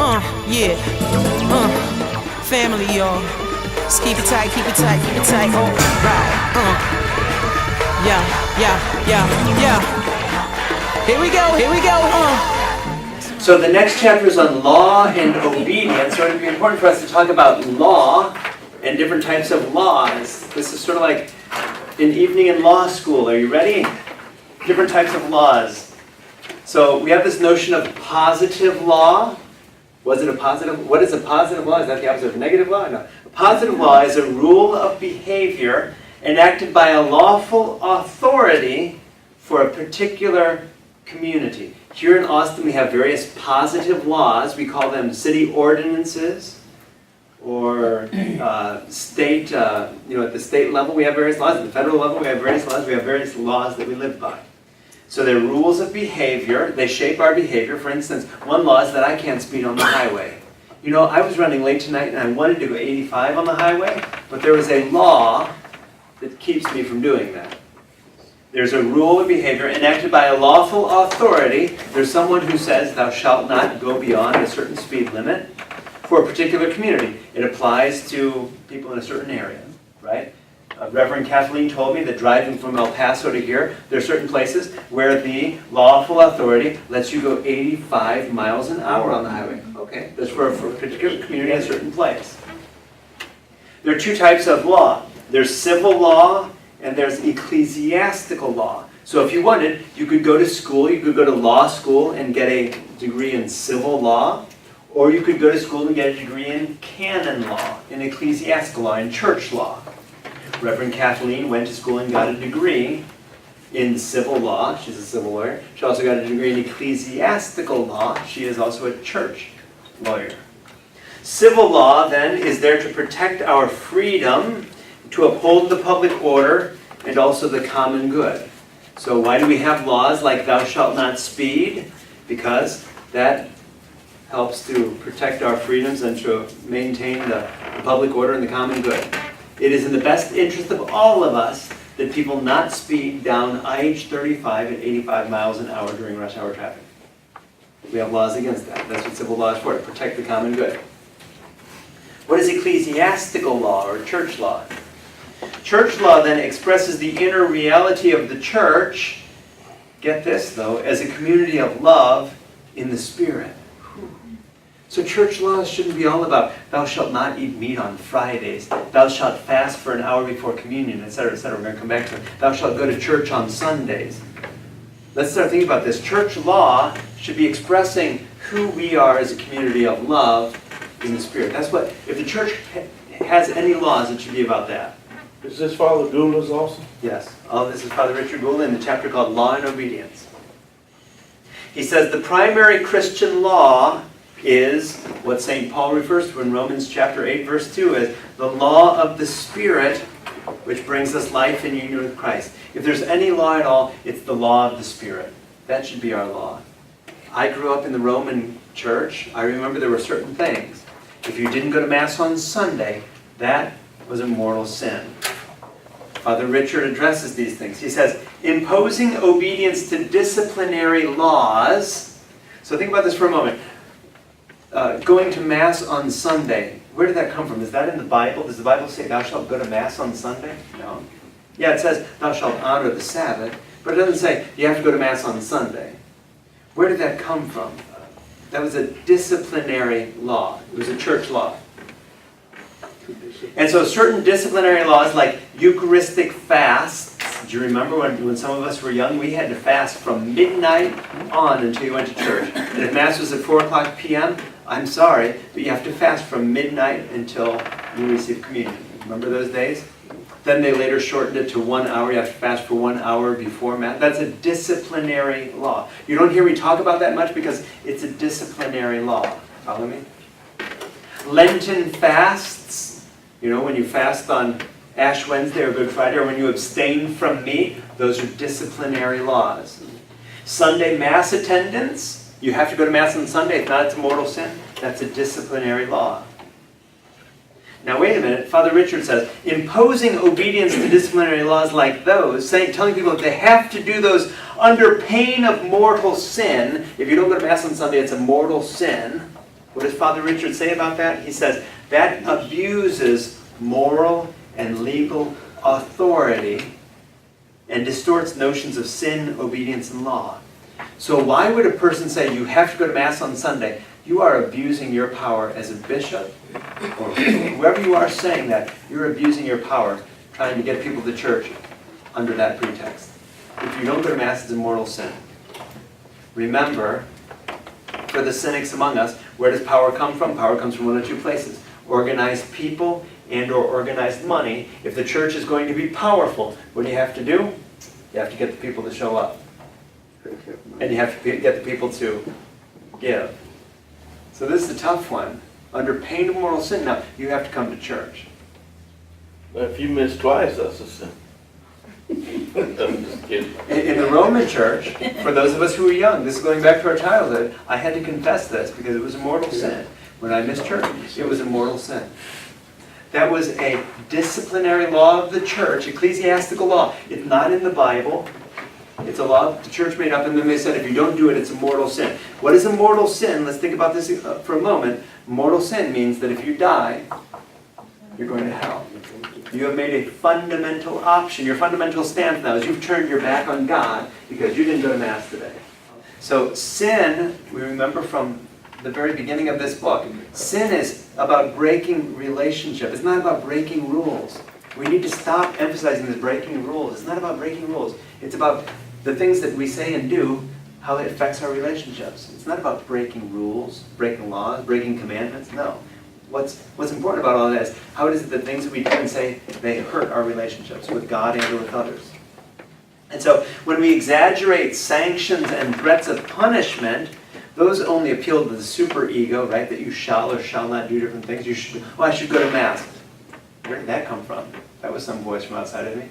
Yeah. Family, y'all. Just keep it tight, keep it tight, keep it tight. Oh, right. Yeah. Here we go. So the next chapter is on law and obedience. So it would be important for us to talk about law and different types of laws. This is sort of like an evening in law school. Are you ready? Different types of laws. So we have this notion of positive law. What is a positive law? Is that the opposite of negative law? No. A positive law is a rule of behavior enacted by a lawful authority for a particular community. Here in Austin we have various positive laws. We call them city ordinances or state, at the state level we have various laws. At the federal level we have various laws. We have various laws that we live by. So they're rules of behavior. They shape our behavior. For instance, one law is that I can't speed on the highway. You know, I was running late tonight and I wanted to go 85 on the highway, but there was a law that keeps me from doing that. There's a rule of behavior enacted by a lawful authority. There's someone who says, thou shalt not go beyond a certain speed limit for a particular community. It applies to people in a certain area, right? Reverend Kathleen told me that driving from El Paso to here, there are certain places where the lawful authority lets you go 85 miles an hour on the highway. Okay, that's for a particular community in a certain place. There are two types of law. There's civil law and there's ecclesiastical law. So if you wanted, you could go to school, you could go to law school and get a degree in civil law, or you could go to school and get a degree in canon law, in ecclesiastical law, in church law. Reverend Kathleen went to school and got a degree in civil law. She's a civil lawyer. She also got a degree in ecclesiastical law. She is also a church lawyer. Civil law, then, is there to protect our freedom, to uphold the public order, and also the common good. So why do we have laws like thou shalt not speed? Because that helps to protect our freedoms and to maintain the public order and the common good. It is in the best interest of all of us that people not speed down IH-35 at 85 miles an hour during rush hour traffic. We have laws against that. That's what civil law is for, to protect the common good. What is ecclesiastical law or church law? Church law then expresses the inner reality of the church, get this though, as a community of love in the Spirit. So church laws shouldn't be all about, thou shalt not eat meat on Fridays, thou shalt fast for an hour before communion, etc., etc. We're going to come back to it. Thou shalt go to church on Sundays. Let's start thinking about this. Church law should be expressing who we are as a community of love in the Spirit. That's what, if the church has any laws, it should be about that. Is this Father Goula's also? Yes. All this is Father Richard Gould in the chapter called Law and Obedience. He says the primary Christian law is what St. Paul refers to in Romans chapter 8, verse 2 as the law of the Spirit, which brings us life in union with Christ. If there's any law at all, it's the law of the Spirit. That should be our law. I grew up in the Roman church. I remember there were certain things. If you didn't go to Mass on Sunday, that was a mortal sin. Father Richard addresses these things. He says, imposing obedience to disciplinary laws. So think about this for a moment. Going to Mass on Sunday, where did that come from? Is that in the Bible? Does the Bible say thou shalt go to Mass on Sunday? No. Yeah, it says thou shalt honor the Sabbath, but it doesn't say you have to go to Mass on Sunday. Where did that come from? That was a disciplinary law. It was a church law. And so certain disciplinary laws like Eucharistic fasts, do you remember when some of us were young, we had to fast from midnight on until you went to church. And if Mass was at 4 o'clock p.m., I'm sorry, but you have to fast from midnight until you receive communion. Remember those days? Then they later shortened it to 1 hour. You have to fast for 1 hour before Mass. That's a disciplinary law. You don't hear me talk about that much because it's a disciplinary law. Follow me? Lenten fasts, when you fast on Ash Wednesday or Good Friday, or when you abstain from meat, those are disciplinary laws. Sunday Mass attendance, you have to go to Mass on Sunday. If not, it's a mortal sin. That's a disciplinary law. Now wait a minute, Father Richard says, imposing obedience to disciplinary laws like those, telling people that they have to do those under pain of mortal sin. If you don't go to Mass on Sunday, it's a mortal sin. What does Father Richard say about that? He says, that abuses moral and legal authority and distorts notions of sin, obedience, and law. So why would a person say you have to go to Mass on Sunday? You are abusing your power as a bishop, or whoever you are saying that, you're abusing your power, trying to get people to church under that pretext. If you don't go to Mass, it's a mortal sin. Remember, for the cynics among us, where does power come from? Power comes from one of two places. Organized people and or organized money. If the church is going to be powerful, what do you have to do? You have to get the people to show up. And you have to get the people to give. So this is a tough one. Under pain of mortal sin, now you have to come to church. If you miss twice, that's a sin. I'm just kidding. In the Roman church, for those of us who are young, this is going back to our childhood, I had to confess this because it was a mortal sin. When I missed church, it was a mortal sin. That was a disciplinary law of the church, ecclesiastical law. It's not in the Bible. It's a law the church made up, and then they said if you don't do it, it's a mortal sin. What is a mortal sin? Let's think about this for a moment. Mortal sin means that if you die, you're going to hell. You have made a fundamental option. Your fundamental stance now is you've turned your back on God because you didn't go to Mass today. So sin, we remember from the very beginning of this book, sin is about breaking relationship. It's not about breaking rules. We need to stop emphasizing this breaking rules. It's not about breaking rules. It's about the things that we say and do, how it affects our relationships. It's not about breaking rules, breaking laws, breaking commandments. No. What's important about all that is how it is that the things that we do and say, they hurt our relationships with God and with others. And so when we exaggerate sanctions and threats of punishment, those only appeal to the super ego, right? That you shall or shall not do different things. I should go to Mass. Where did that come from? That was some voice from outside of me.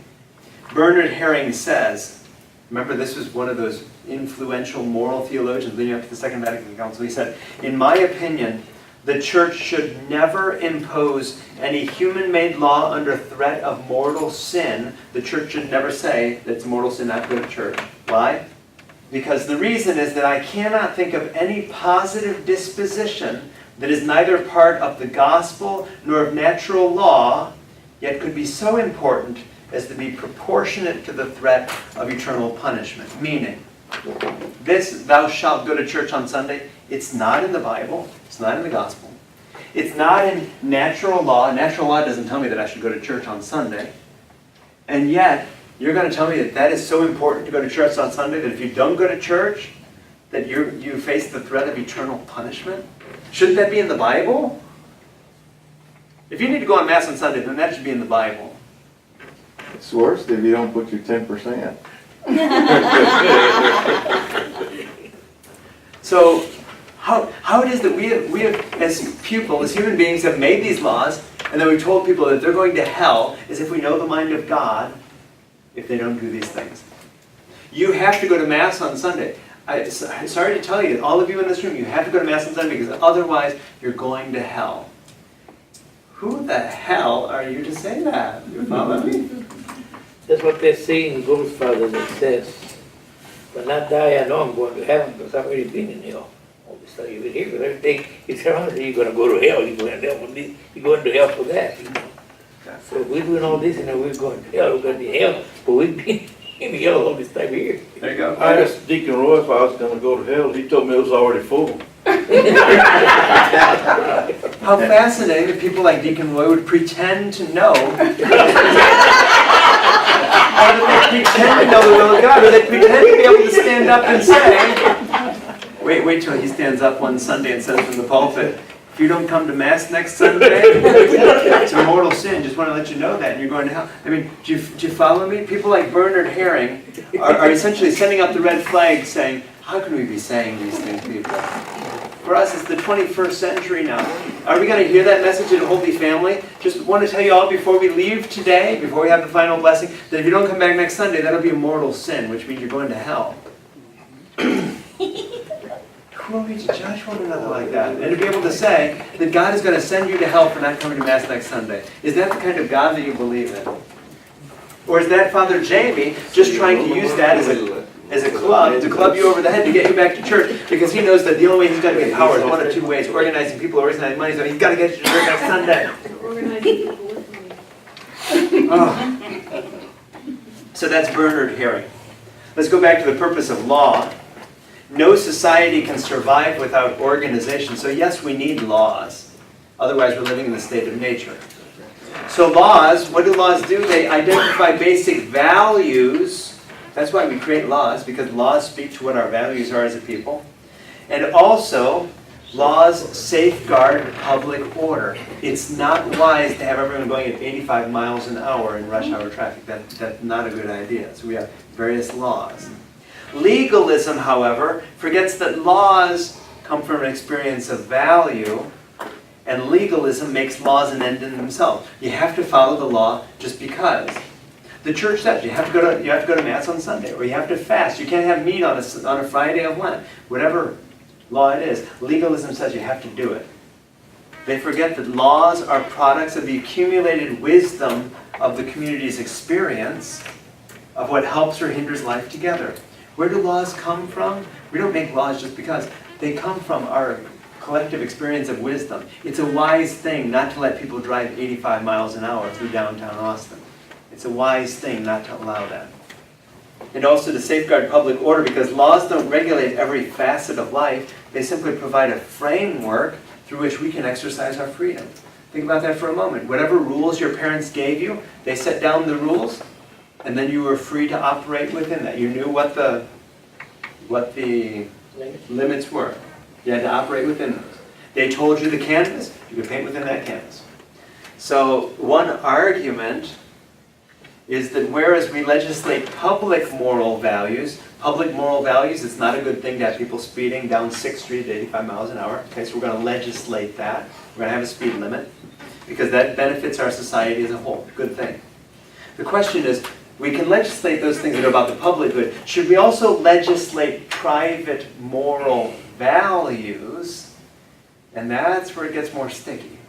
Bernard Herring says, remember this was one of those influential moral theologians leading up to the Second Vatican Council. He said, in my opinion, the church should never impose any human-made law under threat of mortal sin. The church should never say that it's mortal sin not to go to church. Why? Because the reason is that I cannot think of any positive disposition that is neither part of the gospel nor of natural law, yet could be so important as to be proportionate to the threat of eternal punishment. Meaning, this, thou shalt go to church on Sunday, it's not in the Bible, it's not in the gospel, it's not in natural law. Natural law doesn't tell me that I should go to church on Sunday, and yet, you're going to tell me that that is so important to go to church on Sunday that if you don't go to church, that you face the threat of eternal punishment? Shouldn't that be in the Bible? If you need to go on Mass on Sunday, then that should be in the Bible. It's worse if you don't put your 10%. So, how it is that we have, as people, as human beings, have made these laws, and then we've told people that they're going to hell, as if we know the mind of God, if they don't do these things. You have to go to Mass on Sunday. I'm sorry to tell you, all of you in this room, you have to go to Mass on Sunday because otherwise you're going to hell. Who the hell are you to say that? You follow me? That's what they say in Ghost Father that says, when I die, I know I'm going to heaven because I've already been in hell. All this stuff you've been here with everything. It's around you're going to go to hell. You're going to hell for this. You're going to hell for that. You know? So if we're doing all this and then we're going to hell, we're going to hell. But we've been in hell all this time here. There you go. I asked Deacon Roy if I was going to go to hell. He told me it was already full. How fascinating that people like Deacon Roy would pretend to know. Or that they pretend to know the will of God, or they pretend to be able to stand up and say, wait till he stands up one Sunday and says from the pulpit, if you don't come to Mass next Sunday, it's a mortal sin. Just want to let you know that, and you're going to hell. I mean, do you follow me? People like Bernard Herring are essentially sending up the red flag saying, how can we be saying these things, people? For us, it's the 21st century now. Are we going to hear that message in the Holy Family? Just want to tell you all before we leave today, before we have the final blessing, that if you don't come back next Sunday, that'll be a mortal sin, which means you're going to hell. Who are we to judge one another like that? And to be able to say that God is going to send you to hell for not coming to Mass next Sunday. Is that the kind of God that you believe in? Or is that Father Jamie just trying to use that as a club to club you over the head to get you back to church, because he knows that the only way he's going to get power is one of two ways: organizing people, organizing money. So he's got to get you to church next Sunday. Organizing people with money. Oh. So that's Bernard Herring. Let's go back to the purpose of law. No society can survive without organization. So yes, we need laws. Otherwise, we're living in the state of nature. So laws, what do laws do? They identify basic values. That's why we create laws, because laws speak to what our values are as a people. And also, laws safeguard public order. It's not wise to have everyone going at 85 miles an hour in rush hour traffic. That's not a good idea. So we have various laws. Legalism, however, forgets that laws come from an experience of value, and legalism makes laws an end in themselves. You have to follow the law just because. The church says you have to go to Mass on Sunday, or you have to fast. You can't have meat on a Friday of Lent. Whatever law it is, legalism says you have to do it. They forget that laws are products of the accumulated wisdom of the community's experience of what helps or hinders life together. Where do laws come from? We don't make laws just because. They come from our collective experience of wisdom. It's a wise thing not to let people drive 85 miles an hour through downtown Austin. It's a wise thing not to allow that. And also to safeguard public order, because laws don't regulate every facet of life. They simply provide a framework through which we can exercise our freedom. Think about that for a moment. Whatever rules your parents gave you, they set down the rules, and then you were free to operate within that. You knew what the limits were. You had to operate within those. They told you the canvas, you could paint within that canvas. So one argument is that whereas we legislate public moral values, it's not a good thing to have people speeding down 6th Street at 85 miles an hour. Okay, so we're going to legislate that. We're going to have a speed limit, because that benefits our society as a whole. Good thing. The question is, we can legislate those things that are about the public good. Should we also legislate private moral values? And that's where it gets more sticky.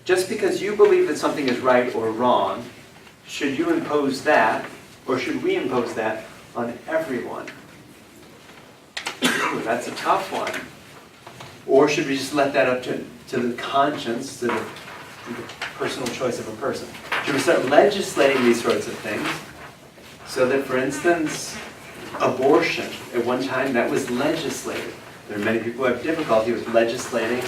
Just because you believe that something is right or wrong, should you impose that, or should we impose that on everyone? Ooh, that's a tough one. Or should we just let that up to the conscience, to the personal choice of a person? Should we start legislating these sorts of things? So that, for instance, abortion, at one time that was legislated. There are many people who have difficulty with legislating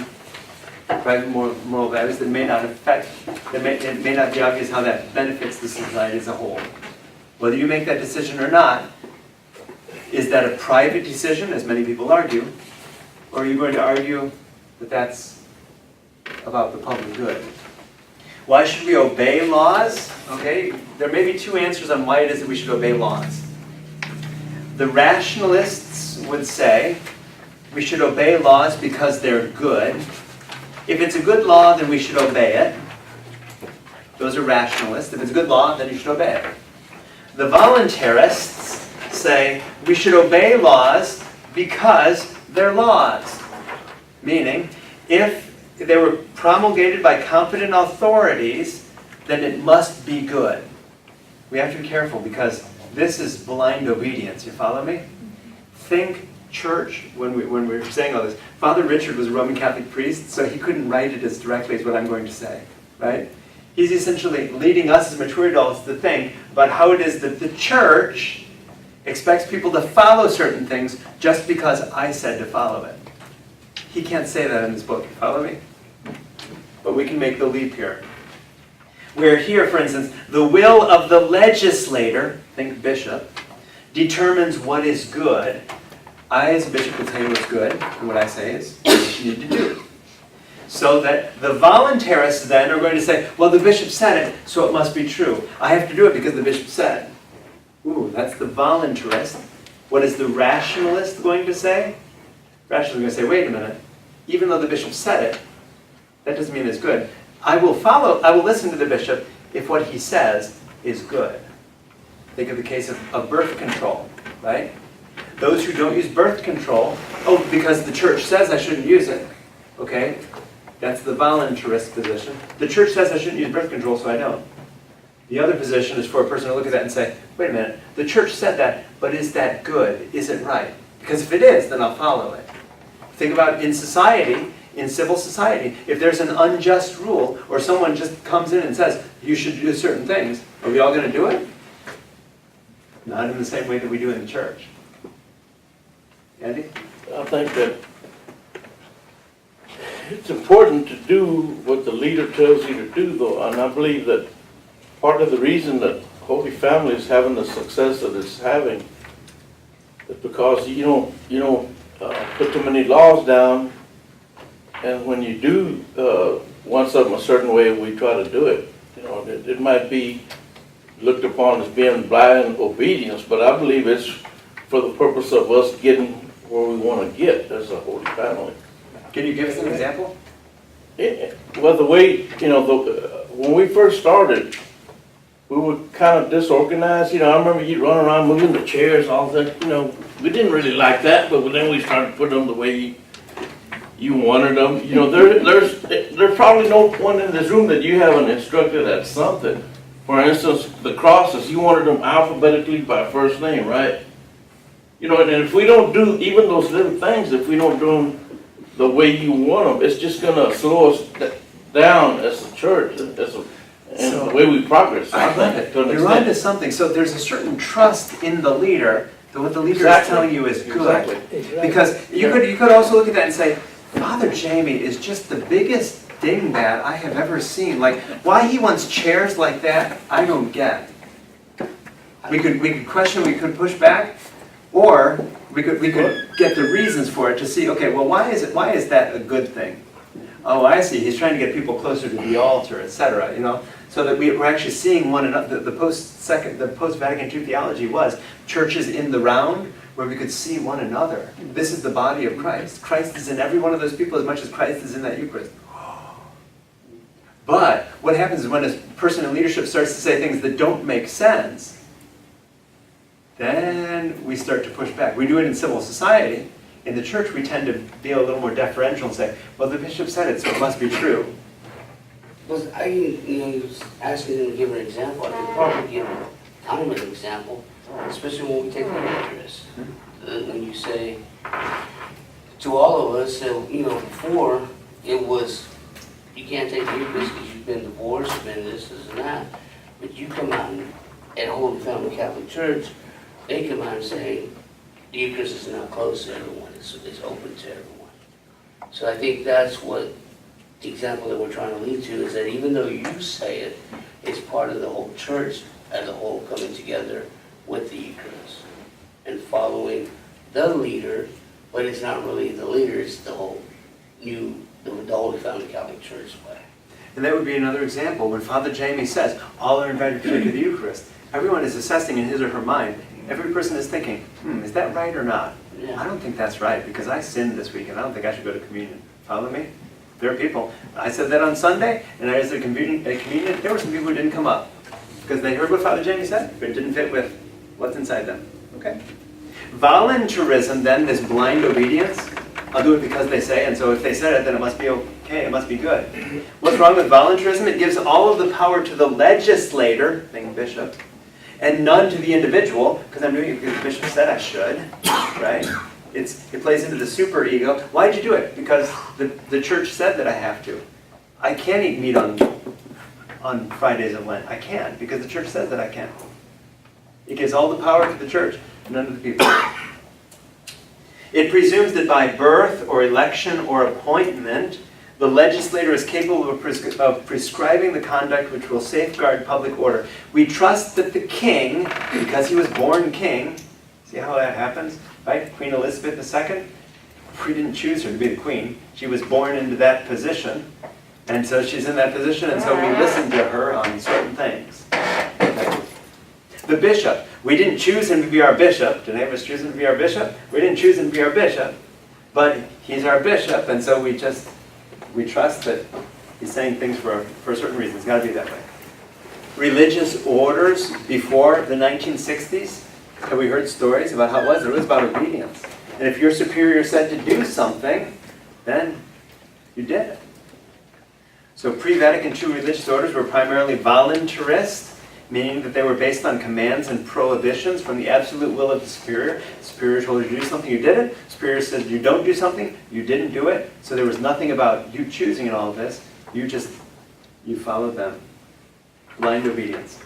private moral values that may not affect, it may not be obvious how that benefits the society as a whole. Whether you make that decision or not, is that a private decision, as many people argue, or are you going to argue that that's about the public good? Why should we obey laws? Okay, there may be two answers on why it is that we should obey laws. The rationalists would say we should obey laws because they're good. If it's a good law, then we should obey it. Those are rationalists. If it's a good law, then you should obey it. The voluntarists say we should obey laws because they're laws. Meaning, if they were promulgated by competent authorities, then it must be good. We have to be careful, because this is blind obedience. You follow me? Think church when we were saying all this. Father Richard was a Roman Catholic priest, so he couldn't write it as directly as what I'm going to say, right? He's essentially leading us as mature adults to think about how it is that the church expects people to follow certain things just because I said to follow it. He can't say that in this book. You follow me? But we can make the leap here. Where here, for instance, the will of the legislator, think bishop, determines what is good. I, as a bishop, will tell you what's good, and what I say is what you need to do. So that the voluntarists then are going to say, well, the bishop said it, so it must be true. I have to do it because the bishop said. Ooh, that's the voluntarist. What is the rationalist going to say? Rationalist is going to say, wait a minute, even though the bishop said it, that doesn't mean it's good. I will listen to the bishop if what he says is good. Think of the case of birth control, right? Those who don't use birth control, because the church says I shouldn't use it, okay? That's the voluntarist position. The church says I shouldn't use birth control, so I don't. The other position is for a person to look at that and say, wait a minute, the church said that, but is that good? Is it right? Because if it is, then I'll follow it. Think about in society, in civil society, if there's an unjust rule, or someone just comes in and says, you should do certain things, are we all going to do it? Not in the same way that we do in the church. Andy? I think that it's important to do what the leader tells you to do, though, and I believe that part of the reason that Holy Family is having the success that it's having is because you don't put too many laws down, and when you do want something a certain way, we try to do it. It might be looked upon as being blind obedience, but I believe it's for the purpose of us getting where we want to get as a Holy Family. Can you give us an example? Well, the way, when we first started, we were kind of disorganized. I remember you running around moving the chairs, all that. We didn't really like that, but then we started putting them the way you wanted them. There's probably no one in this room that you haven't instructed at something. For instance, the crosses, you wanted them alphabetically by first name, right? And if we don't do even those little things, if we don't do them the way you want them, it's just going to slow us down as a church, and the way we progress. I think to an You're extent. onto something. So there's a certain trust in the leader that what the leader Exactly. is telling you is good. Exactly. Because you could also look at that and say, Father Jamie is just the biggest dingbat I have ever seen. Like, why he wants chairs like that, I don't get. We could question, we could push back, or we could get the reasons for it to see, okay, well, why is that a good thing? Oh, I see, he's trying to get people closer to the altar, etc. So that we're actually seeing one another. The post-Vatican II theology was churches in the round where we could see one another. This is the body of Christ. Christ is in every one of those people as much as Christ is in that Eucharist. But what happens is when a person in leadership starts to say things that don't make sense, then we start to push back. We do it in civil society. In the church, we tend to be a little more deferential and say, well, the bishop said it, so it must be true. Well, he was asking him to give an example. I could probably give Tom an example, especially when we take the Eucharist. When you say to all of us, before it was, you can't take the Eucharist because you've been divorced, you've been this, and that. But you come out at Holy Family Catholic Church, they come out and say, the Eucharist is not closed to everyone, it's open to everyone. So I think that's what the example that we're trying to lead to is that even though you say it, it's part of the whole church as a whole coming together with the Eucharist and following the leader, but it's not really the leader, it's the whole the Holy Family Catholic Church way. And that would be another example when Father Jamie says, all are invited to the Eucharist. Everyone is assessing in his or her mind. Every person is thinking, is that right or not? Yeah. I don't think that's right because I sinned this week and I don't think I should go to communion. Follow me? There are people. I said that on Sunday, and I was at communion. There were some people who didn't come up because they heard what Father Jamie said, but it didn't fit with what's inside them. Okay? Voluntarism, then, this blind obedience, I'll do it because they say, and so if they said it, then it must be okay, it must be good. What's wrong with voluntarism? It gives all of the power to the legislator, being bishop, and none to the individual, because I'm doing it because the bishop said I should, right? It plays into the super ego. Why'd you do it? Because the church said that I have to. I can't eat meat on Fridays of Lent. I can't, because the church says that I can. It gives all the power to the church, none to the people. It presumes that by birth or election or appointment, the legislator is capable of prescribing the conduct which will safeguard public order. We trust that the king, because he was born king, see how that happens, right? Queen Elizabeth II, we didn't choose her to be the queen. She was born into that position, and so she's in that position, and so we listen to her on certain things. Okay. The bishop, we didn't choose him to be our bishop. Did any of us choose him to be our bishop? We didn't choose him to be our bishop, but he's our bishop, and so we trust that he's saying things for a certain reason. It's got to be that way. Religious orders before the 1960s, have we heard stories about how it was? It was about obedience. And if your superior said to do something, then you did it. So pre-Vatican II religious orders were primarily voluntarist, meaning that they were based on commands and prohibitions from the absolute will of the superior. The superior told you to do something, you did it. The superior said you don't do something, you didn't do it. So there was nothing about you choosing in all of this. You followed them. Blind obedience.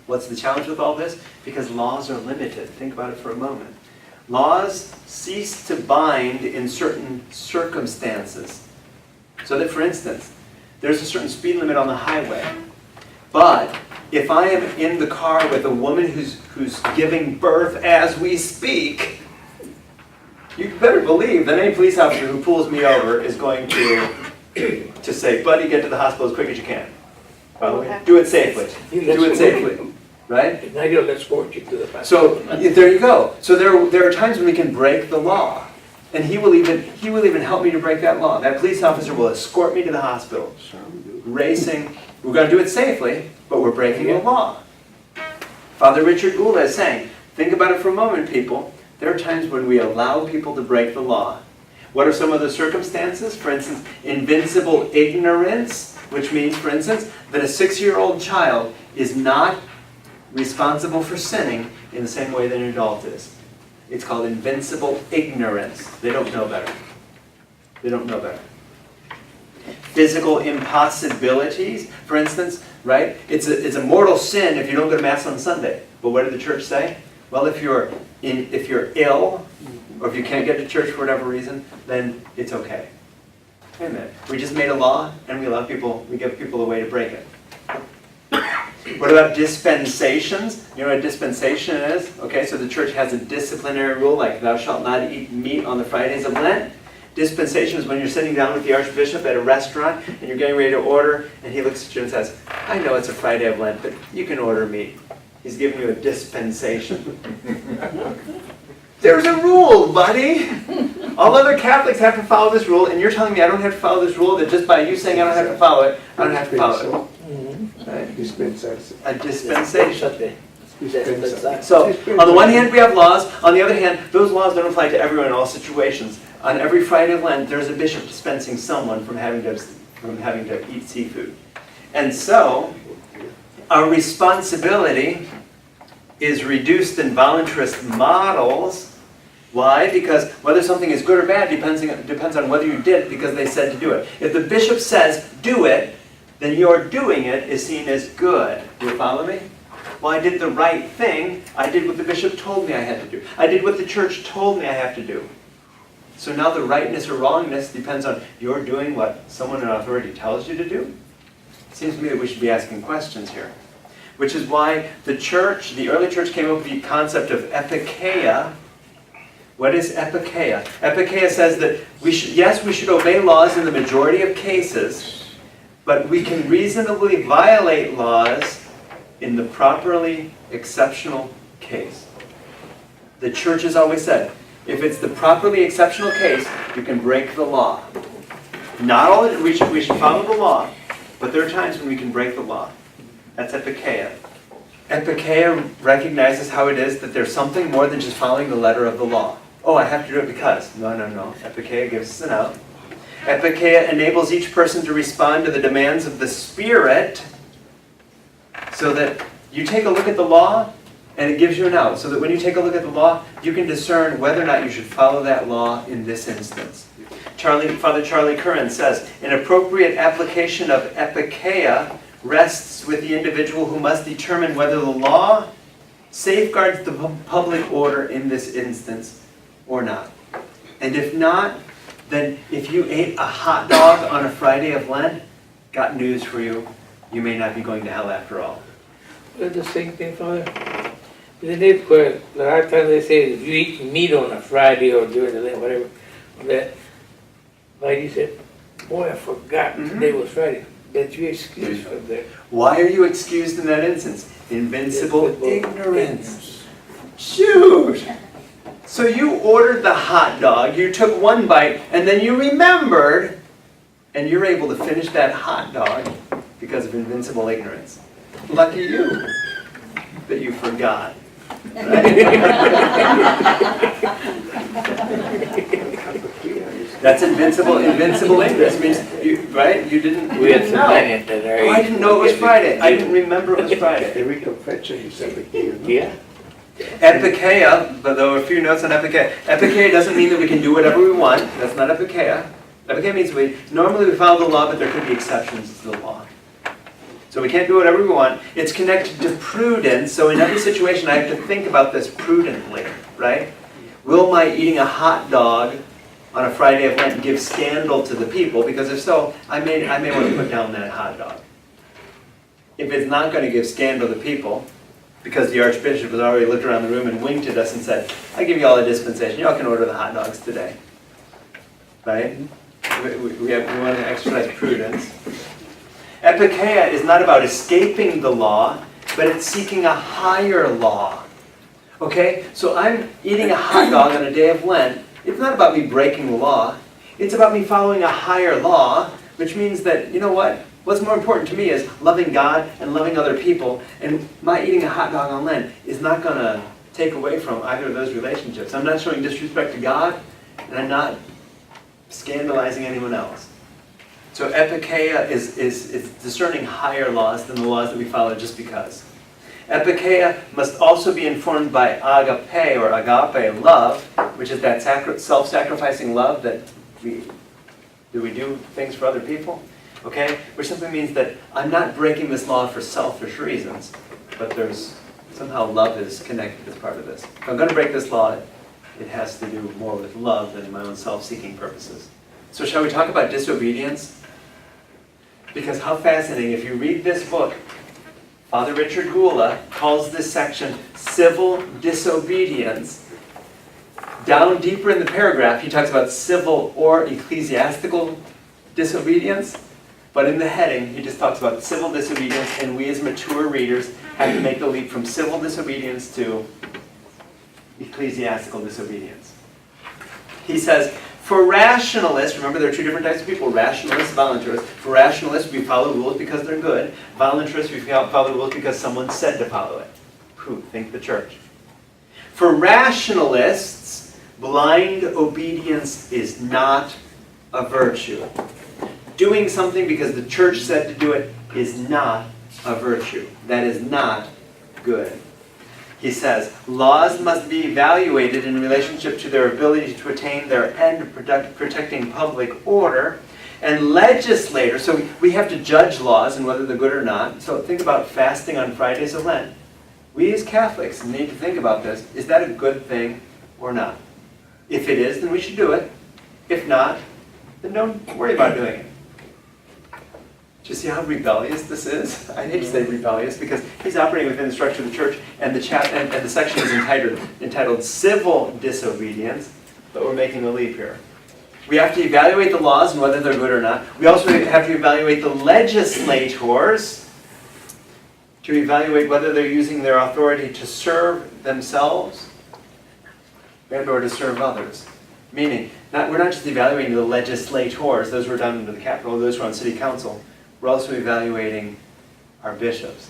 What's the challenge with all this? Because laws are limited. Think about it for a moment. Laws cease to bind in certain circumstances. So that, for instance, there's a certain speed limit on the highway. But if I am in the car with a woman who's giving birth as we speak, you better believe that any police officer who pulls me over is going to say, buddy, get to the hospital as quick as you can. Do it safely. Do it safely. Right? Now you'll escort you to the bathroom. So there you go. So there are times when we can break the law. And he will even help me to break that law. That police officer will escort me to the hospital. Racing. We're going to do it safely, but we're breaking the law. Father Richard Gould is saying, think about it for a moment, people. There are times when we allow people to break the law. What are some of the circumstances? For instance, invincible ignorance, which means, for instance, that a 6-year-old child is not responsible for sinning in the same way that an adult is. It's called invincible ignorance. They don't know better. They don't know better. Physical impossibilities, for instance, right? It's a mortal sin if you don't go to Mass on Sunday. But what did the church say? Well, if you're ill, or if you can't get to church for whatever reason, then it's okay. Wait a minute. We just made a law, and we give people a way to break it. What about dispensations? You know what a dispensation is? Okay, so the church has a disciplinary rule, like thou shalt not eat meat on the Fridays of Lent. Dispensation is when you're sitting down with the Archbishop at a restaurant, and you're getting ready to order, and he looks at you and says, I know it's a Friday of Lent, but you can order meat. He's giving you a dispensation. There's a rule, buddy! All other Catholics have to follow this rule, and you're telling me I don't have to follow this rule, that just by you saying I don't have to follow it, I don't have to follow it. Right? Dispensation. A dispensation. Dispensation. So, on the one hand, we have laws. On the other hand, those laws don't apply to everyone in all situations. On every Friday of Lent, there's a bishop dispensing someone from having to eat seafood. And so, our responsibility is reduced in voluntarist models. Why? Because whether something is good or bad depends on whether you did it because they said to do it. If the bishop says, do it, then your doing it is seen as good. Do you follow me? Well, I did the right thing. I did what the bishop told me I had to do. I did what the church told me I have to do. So now the rightness or wrongness depends on your doing what someone in authority tells you to do. It seems to me that we should be asking questions here. Which is why the church, the early church, came up with the concept of epikeia. What is epikeia? Epikeia says that we should obey laws in the majority of cases, but we can reasonably violate laws in the properly exceptional case. The church has always said, if it's the properly exceptional case, you can break the law. Not all we should follow the law, but there are times when we can break the law. That's epikeia. Epikeia recognizes how it is that there's something more than just following the letter of the law. Oh, I have to do it because. No. Epikeia gives us an out. Epikeia enables each person to respond to the demands of the Spirit so that you take a look at the law and it gives you an out. So that when you take a look at the law, you can discern whether or not you should follow that law in this instance. Father Charlie Curran says, an appropriate application of epikeia rests with the individual who must determine whether the law safeguards the public order in this instance or not. And if not, then if you ate a hot dog on a Friday of Lent, got news for you. You may not be going to hell after all. Well, the same thing, Father. Isn't it where a lot of times they say if you eat meat on a Friday or during the Lent, whatever, that, like you said, boy, I forgot today was Friday. That you're excused from there. Why are you excused in that instance? Invincible ignorance. Shoot! So you ordered the hot dog, you took one bite, and then you remembered, and you're able to finish that hot dog because of invincible ignorance. Lucky you that you forgot. Right? That's invincible ignorance means, right? You didn't We had some know. men in that area. Oh, I didn't know it was Friday. I didn't remember it was Friday. Every confession is every year. Yeah. Epikeia, but there were a few notes on epikeia. Epikeia doesn't mean that we can do whatever we want. That's not epikeia. Epikeia means normally we follow the law, but there could be exceptions to the law. So we can't do whatever we want. It's connected to prudence. So in every situation, I have to think about this prudently, right? Will my eating a hot dog on a Friday of Lent give scandal to the people? Because if so, I may want to put down that hot dog. If it's not going to give scandal to people, because the Archbishop has already looked around the room and winked at us and said, I give you all a dispensation. You all can order the hot dogs today. Right? We want to exercise prudence. Epikeia is not about escaping the law, but it's seeking a higher law. Okay? So I'm eating a hot dog on a day of Lent. It's not about me breaking the law. It's about me following a higher law, which means that, you know what? What's more important to me is loving God and loving other people. And my eating a hot dog on Lent is not going to take away from either of those relationships. I'm not showing disrespect to God, and I'm not scandalizing anyone else. So epikeia is discerning higher laws than the laws that we follow just because. Epikeia must also be informed by agape or agape love, which is that self-sacrificing love that we do things for other people. Okay? Which simply means that I'm not breaking this law for selfish reasons, but there's somehow love is connected as part of this. If I'm going to break this law, it has to do more with love than my own self-seeking purposes. So shall we talk about disobedience? Because how fascinating, if you read this book, Father Richard Gula calls this section civil disobedience. Down deeper in the paragraph, he talks about civil or ecclesiastical disobedience. But in the heading, he just talks about civil disobedience, and we as mature readers have to make the leap from civil disobedience to ecclesiastical disobedience. He says, for rationalists, remember there are two different types of people, rationalists, voluntarists. For rationalists, we follow rules because they're good. Voluntarists, we follow rules because someone said to follow it. Who? Think the church. For rationalists, blind obedience is not a virtue. Doing something because the church said to do it is not a virtue. That is not good. He says, laws must be evaluated in relationship to their ability to attain their end of protecting public order. And legislators, so we have to judge laws and whether they're good or not. So think about fasting on Fridays of Lent. We as Catholics need to think about this. Is that a good thing or not? If it is, then we should do it. If not, then don't worry about doing it. Do you see how rebellious this is? I hate to say rebellious because he's operating within the structure of the church, and the section is entitled Civil Disobedience, but we're making a leap here. We have to evaluate the laws and whether they're good or not. We also have to evaluate the legislators to evaluate whether they're using their authority to serve themselves and or to serve others. Meaning, we're not just evaluating the legislators, those who are down into the Capitol, those who are on city council. We're also evaluating our bishops.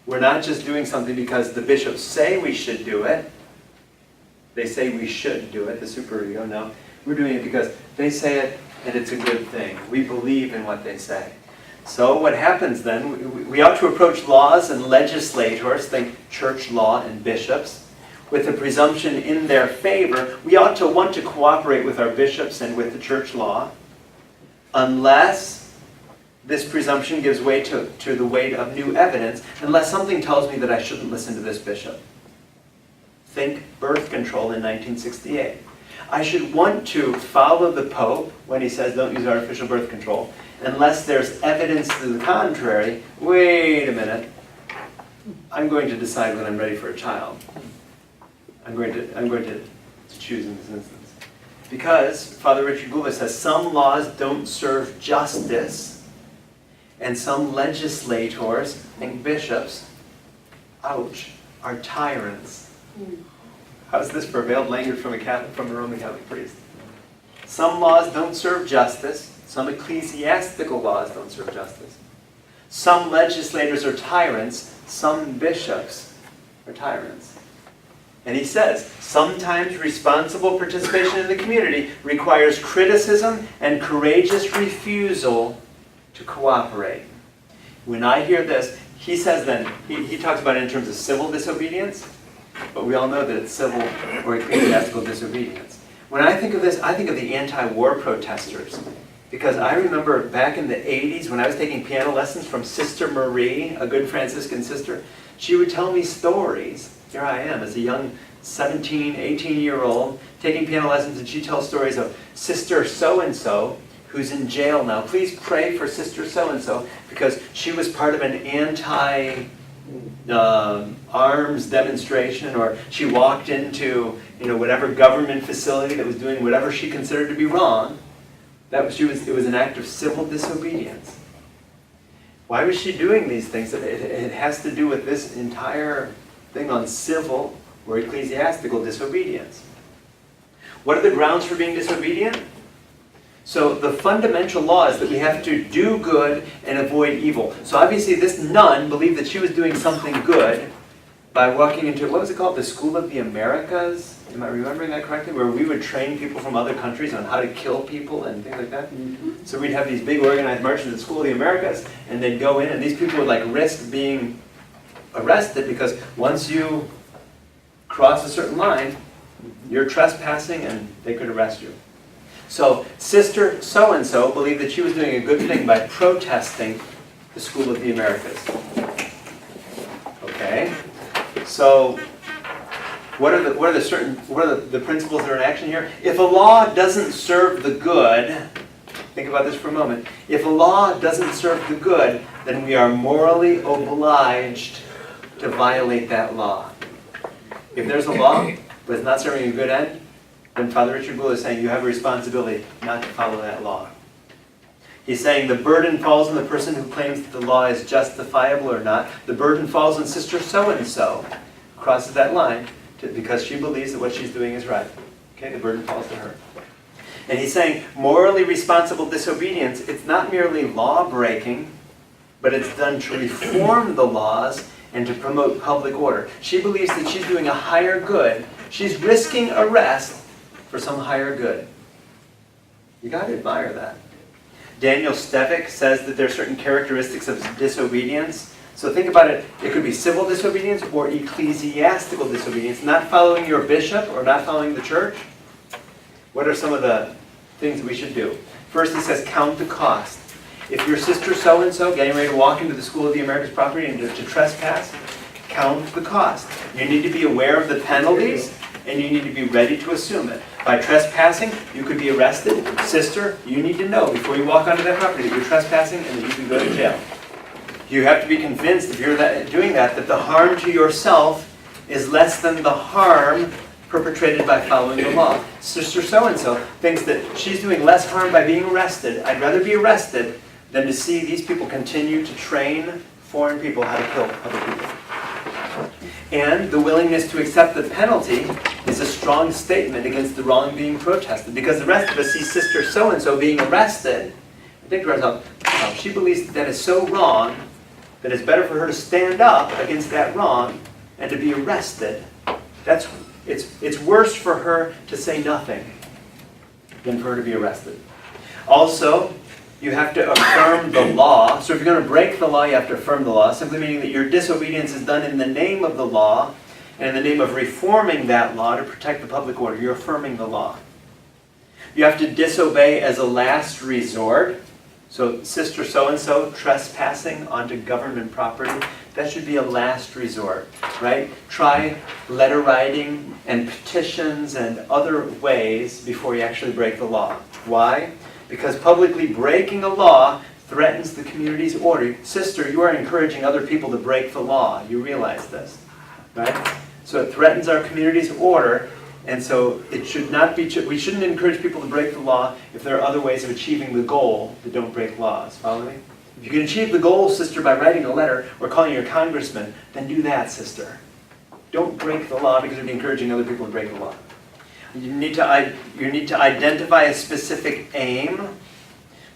We're not just doing something because the bishops say we should do it. They say we should do it, the super ego. No, we're doing it because they say it and it's a good thing. We believe in what they say. So what happens then, we ought to approach laws and legislators, think church law and bishops, with a presumption in their favor. We ought to want to cooperate with our bishops and with the church law, unless this presumption gives way to the weight of new evidence, unless something tells me that I shouldn't listen to this bishop. Think birth control in 1968. I should want to follow the Pope when he says don't use artificial birth control, unless there's evidence to the contrary. Wait a minute. I'm going to decide when I'm ready for a child. I'm going to choose in this instance. Because, Father Richard Gula says, some laws don't serve justice, and some legislators, think bishops, ouch, are tyrants. How's this for veiled language from a Roman Catholic priest? Some laws don't serve justice. Some ecclesiastical laws don't serve justice. Some legislators are tyrants. Some bishops are tyrants. And he says, sometimes responsible participation in the community requires criticism and courageous refusal to cooperate. When I hear this, he says then, he talks about it in terms of civil disobedience, but we all know that it's civil or ecclesiastical disobedience. When I think of this, I think of the anti-war protesters. Because I remember back in the 80s when I was taking piano lessons from Sister Marie, a good Franciscan sister, she would tell me stories. Here I am as a young 17, 18-year-old taking piano lessons, and she tells stories of Sister so-and-so who's in jail now. Please pray for Sister so-and-so because she was part of an anti-arms demonstration, or she walked into whatever government facility that was doing whatever she considered to be wrong. It was an act of civil disobedience. Why was she doing these things? It has to do with this entire thing on civil or ecclesiastical disobedience. What are the grounds for being disobedient? So the fundamental law is that we have to do good and avoid evil. So obviously this nun believed that she was doing something good by walking into, what was it called? The School of the Americas? Am I remembering that correctly? Where we would train people from other countries on how to kill people and things like that. Mm-hmm. So we'd have these big organized marches at the School of the Americas, and they'd go in, and these people would risk being arrested because once you cross a certain line, you're trespassing and they could arrest you. So Sister so-and-so believed that she was doing a good thing by protesting the School of the Americas. Okay? So what are the principles that are in action here? If a law doesn't serve the good, think about this for a moment. If a law doesn't serve the good, then we are morally obliged to violate that law. If there's a law, but it's not serving a good end, then Father Richard Bull is saying you have a responsibility not to follow that law. He's saying the burden falls on the person who claims that the law is justifiable or not. The burden falls on Sister so-and-so, who crosses that line because she believes that what she's doing is right. Okay, the burden falls to her. And he's saying morally responsible disobedience, it's not merely law breaking, but it's done to reform the laws and to promote public order. She believes that she's doing a higher good. She's risking arrest for some higher good. You got to admire that. Daniel Stevick says that there are certain characteristics of disobedience. So think about it. It could be civil disobedience or ecclesiastical disobedience. Not following your bishop or not following the church. What are some of the things that we should do? First, he says count the cost. If your sister so-and-so getting ready to walk into the School of the Americas property and to trespass, count the cost. You need to be aware of the penalties, and you need to be ready to assume it. By trespassing, you could be arrested. Sister, you need to know before you walk onto that property that you're trespassing and that you can go to jail. You have to be convinced, if you're doing that the harm to yourself is less than the harm perpetrated by following the law. Sister so-and-so thinks that she's doing less harm by being arrested. I'd rather be arrested than to see these people continue to train foreign people how to kill other people. And the willingness to accept the penalty is a strong statement against the wrong being protested. Because the rest of us see Sister so-and-so being arrested and think to ourselves, oh, she believes that is so wrong that it's better for her to stand up against that wrong and to be arrested. It's worse for her to say nothing than for her to be arrested. Also, you have to affirm the law. So if you're going to break the law, you have to affirm the law, simply meaning that your disobedience is done in the name of the law and in the name of reforming that law to protect the public order. You're affirming the law. You have to disobey as a last resort. So Sister so-and-so trespassing onto government property, that should be a last resort, right? Try letter writing and petitions and other ways before you actually break the law. Why? Because publicly breaking a law threatens the community's order. Sister, you are encouraging other people to break the law. You realize this, right? So it threatens our community's order, and so it should not be. We shouldn't encourage people to break the law if there are other ways of achieving the goal that don't break laws. Follow me? If you can achieve the goal, sister, by writing a letter or calling your congressman, then do that, sister. Don't break the law because you're encouraging other people to break the law. You need to identify a specific aim,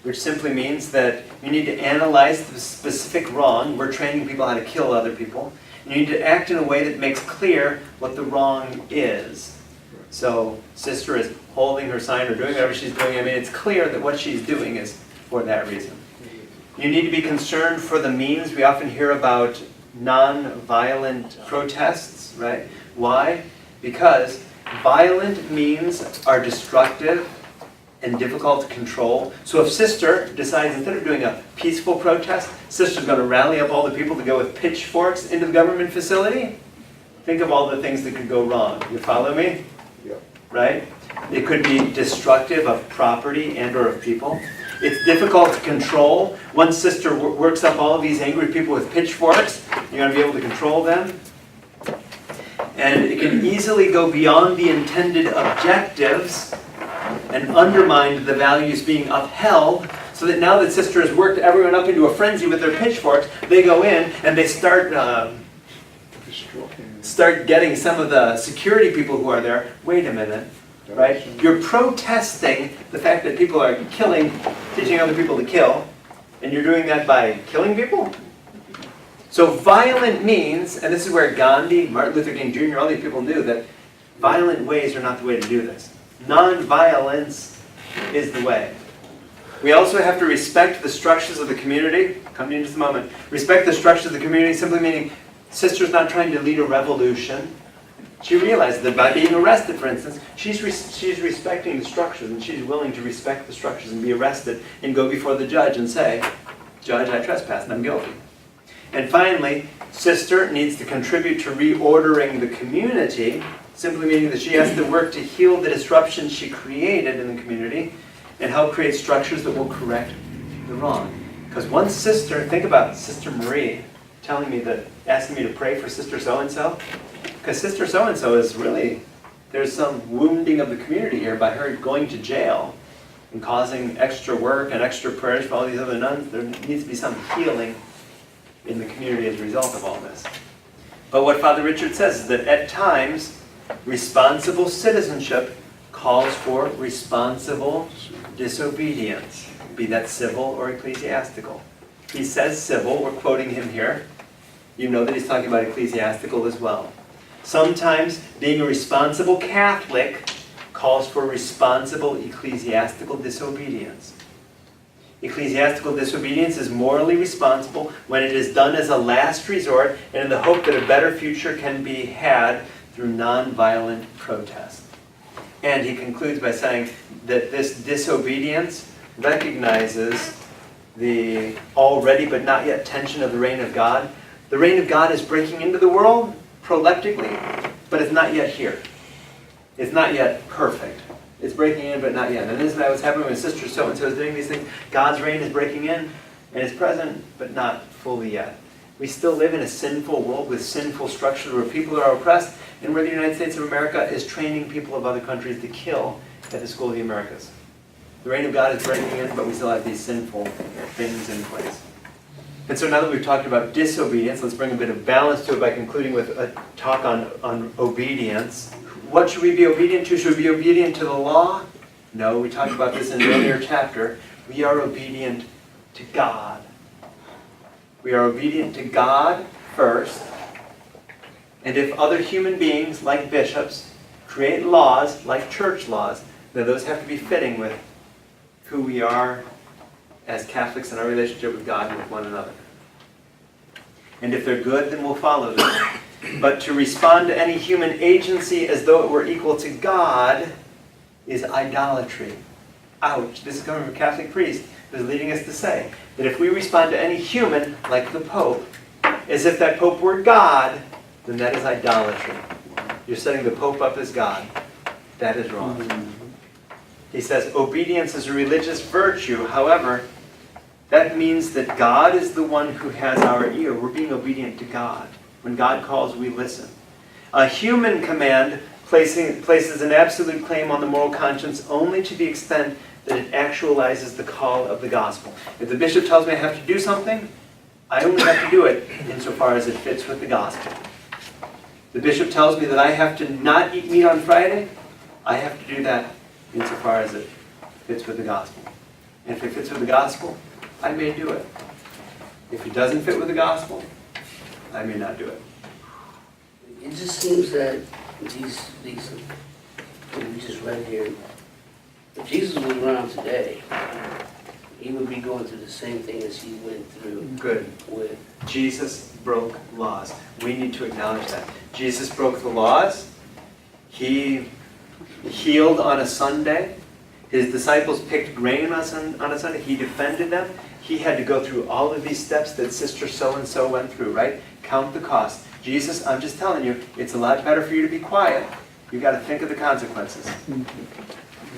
which simply means that you need to analyze the specific wrong. We're training people how to kill other people. You need to act in a way that makes clear what the wrong is. So sister is holding her sign or doing whatever she's doing. I mean, it's clear that what she's doing is for that reason. You need to be concerned for the means. We often hear about non-violent protests, right? Why? Because violent means are destructive and difficult to control. So if sister decides instead of doing a peaceful protest, sister's going to rally up all the people to go with pitchforks into the government facility, think of all the things that could go wrong. You follow me? Yep. Right? It could be destructive of property and or of people. It's difficult to control. One sister works up all of these angry people with pitchforks. You're going to be able to control them. And it can easily go beyond the intended objectives and undermine the values being upheld, so that now that sister has worked everyone up into a frenzy with their pitchforks, they go in and they start getting some of the security people who are there. Wait a minute, right? You're protesting the fact that people are killing, teaching other people to kill, and you're doing that by killing people? So violent means, and this is where Gandhi, Martin Luther King Jr., all these people knew that violent ways are not the way to do this. Non-violence is the way. We also have to respect the structures of the community. Come to you in just a moment. Respect the structures of the community, simply meaning sister's not trying to lead a revolution. She realizes that by being arrested, for instance, she's respecting the structures, and she's willing to respect the structures and be arrested and go before the judge and say, "Judge, I trespassed and I'm guilty." And finally, sister needs to contribute to reordering the community, simply meaning that she has to work to heal the disruption she created in the community and help create structures that will correct the wrong. Because one sister, think about Sister Marie telling me that, asking me to pray for Sister so-and-so. Because Sister so-and-so is really, there's some wounding of the community here by her going to jail and causing extra work and extra prayers for all these other nuns. There needs to be some healing in the community as a result of all this. But what Father Richard says is that at times, responsible citizenship calls for responsible disobedience, be that civil or ecclesiastical. He says civil, we're quoting him here. You know that he's talking about ecclesiastical as well. Sometimes being a responsible Catholic calls for responsible ecclesiastical disobedience. Ecclesiastical disobedience is morally responsible when it is done as a last resort and in the hope that a better future can be had through nonviolent protest. And he concludes by saying that this disobedience recognizes the already but not yet tension of the reign of God. The reign of God is breaking into the world proleptically, but it's not yet here. It's not yet perfect. It's breaking in, but not yet. And isn't that what's happening when Sister so-and-so is doing these things? God's reign is breaking in, and it's present, but not fully yet. We still live in a sinful world with sinful structures where people are oppressed, and where the United States of America is training people of other countries to kill at the School of the Americas. The reign of God is breaking in, but we still have these sinful things in place. And so now that we've talked about disobedience, let's bring a bit of balance to it by concluding with a talk on obedience. What should we be obedient to? Should we be obedient to the law? No, we talked about this in an earlier chapter. We are obedient to God. We are obedient to God first. And if other human beings, like bishops, create laws, like church laws, then those have to be fitting with who we are as Catholics in our relationship with God and with one another. And if they're good, then we'll follow them. But to respond to any human agency as though it were equal to God is idolatry. Ouch. This is coming from a Catholic priest who's leading us to say that if we respond to any human, like the Pope, as if that Pope were God, then that is idolatry. You're setting the Pope up as God. That is wrong. He says obedience is a religious virtue. However, that means that God is the one who has our ear. We're being obedient to God. When God calls, we listen. A human command places an absolute claim on the moral conscience only to the extent that it actualizes the call of the gospel. If the bishop tells me I have to do something, I only have to do it insofar as it fits with the gospel. The bishop tells me that I have to not eat meat on Friday, I have to do that insofar as it fits with the gospel. And if it fits with the gospel, I may do it. If it doesn't fit with the gospel, I may not do it. just seems that these, what we just read here, if Jesus was around today, he would be going through the same thing as he went through Good. with, Jesus broke laws. We need to acknowledge that. Jesus broke the laws. He healed on a Sunday. His disciples picked grain on a Sunday. He defended them. He had to go through all of these steps that Sister so-and-so went through, right? Count the cost. Jesus, I'm just telling you, it's a lot better for you to be quiet. You've got to think of the consequences.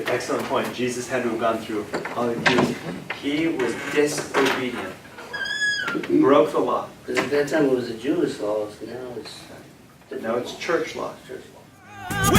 Excellent point. Jesus had to have gone through all of these. He was disobedient. Broke the law. because at that time it was the Jewish laws, now it's Now it's church law. church law.